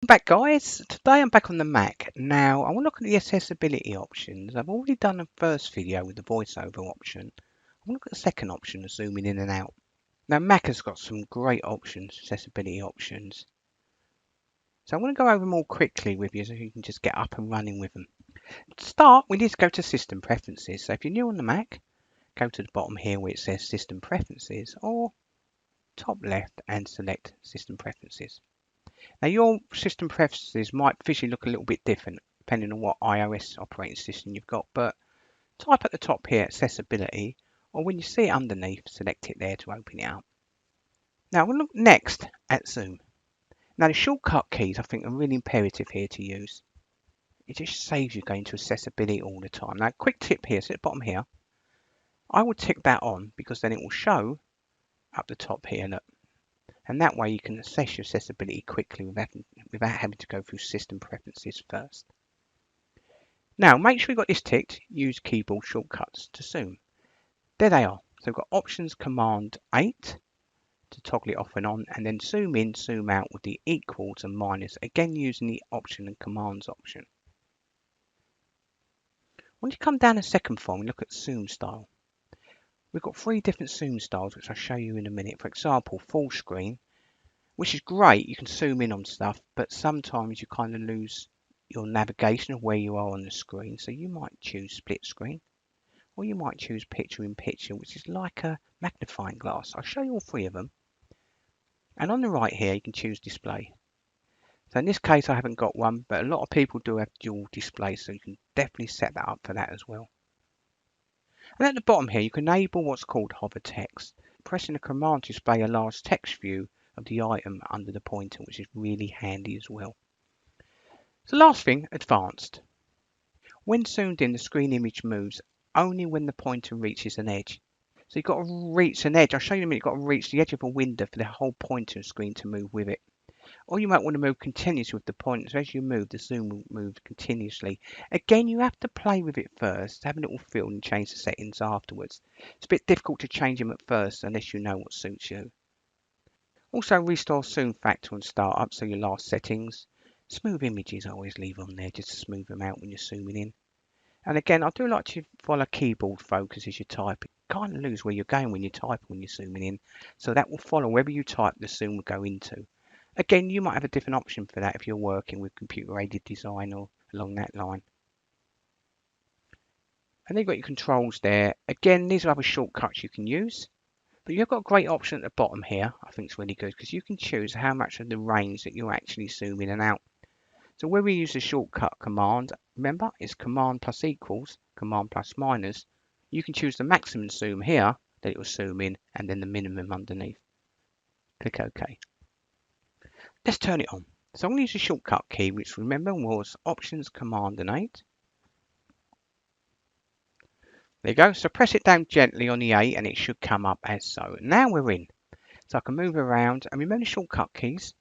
Back guys, today I'm back on the Mac. Now I want to look at the accessibility options. I've already done a first video with the voiceover option. I want to look at the second option of zooming in and out. Now Mac has got some great options, accessibility options. So I want to go over them all quickly with you so you can just get up and running with them. To start, we need to go to System Preferences. So if you're new on the Mac, go to the bottom here where it says System Preferences or top left and select System Preferences. Now your system preferences might visually look a little bit different depending on what iOS operating system you've got, but type at the top here accessibility, or when you see it underneath, select it there to open it up. Now we'll look next at zoom. Now the shortcut keys I think are really imperative here to use. It just saves you going to accessibility all the time. Now quick tip here, so at the bottom here, I will tick that on because then it will show up the top here, look. And that way you can assess your accessibility quickly without having to go through system preferences first. Now make sure you've got this ticked, use keyboard shortcuts to zoom. There they are. So we've got options command 8 to toggle it off and on, and then zoom in, zoom out with the equals and minus, again using the option and commands option. Once you come down a second form, we look at zoom style. We've got 3 different zoom styles which I'll show you in a minute. For example, full screen, which is great, you can zoom in on stuff, but sometimes you kind of lose your navigation of where you are on the screen. So you might choose split screen, or you might choose picture in picture, which is like a magnifying glass. I'll show you all 3 of them. And on the right here, you can choose display. So in this case, I haven't got one, but a lot of people do have dual display, so you can definitely set that up for that as well. And at the bottom here, you can enable what's called hover text. Pressing the command to display a large text view of the item under the pointer, which is really handy as well. So last thing, advanced. When zoomed in, the screen image moves only when the pointer reaches an edge. So you've got to reach an edge. I'll show you in a minute. You've got to reach the edge of a window for the whole pointer screen to move with it. Or you might want to move continuously with the pointer. So as you move, the zoom will move continuously. Again, you have to play with it first, have a little feel and change the settings afterwards. It's a bit difficult to change them at first unless you know what suits you. Also restore zoom factor on startup, so your last settings. Smooth images I always leave on there just to smooth them out when you're zooming in. And again, I do like to follow keyboard focus as you type. You kind of lose where you're going when you type when you're zooming in. So that will follow wherever you type, the zoom will go into. Again, you might have a different option for that if you're working with computer-aided design or along that line. And then you've got your controls there. Again, these are other shortcuts you can use. But you've got a great option at the bottom here. I think it's really good because you can choose how much of the range that you're actually zooming in and out. So where we use the shortcut command, remember, it's command plus equals, command plus minus. You can choose the maximum zoom here that it will zoom in and then the minimum underneath. Click OK. Let's turn it on. So I'm going to use the shortcut key, which remember was options command and 8. There you go. So press it down gently on the 8 and it should come up as so. Now we're in. So I can move around and remember the shortcut keys.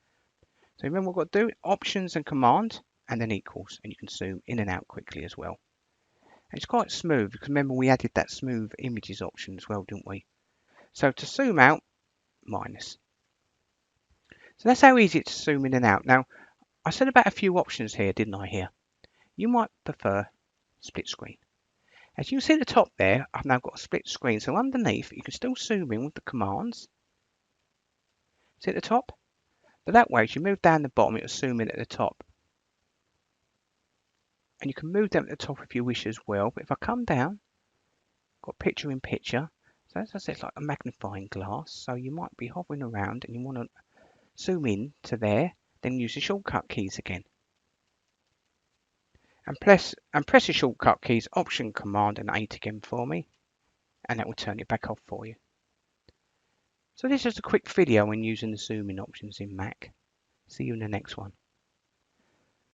So remember what we've got to do, options and command and then equals, and you can zoom in and out quickly as well. And it's quite smooth because remember we added that smooth images option as well, didn't we? So to zoom out, minus. So that's how easy it's to zoom in and out. Now, I said about a few options here, didn't I here? You might prefer split screen. As you can see at the top there, I've now got a split screen. So underneath, you can still zoom in with the commands. See at the top? But that way, as you move down the bottom, it'll zoom in at the top. And you can move them at the top if you wish as well. But if I come down, got picture in picture. So as I said, it's like a magnifying glass. So you might be hovering around and you want to zoom in to there, then use the shortcut keys again. And press the shortcut keys, option, command and 8 again for me. And that will turn it back off for you. So this is a quick video on using the zooming options in Mac. See you in the next one.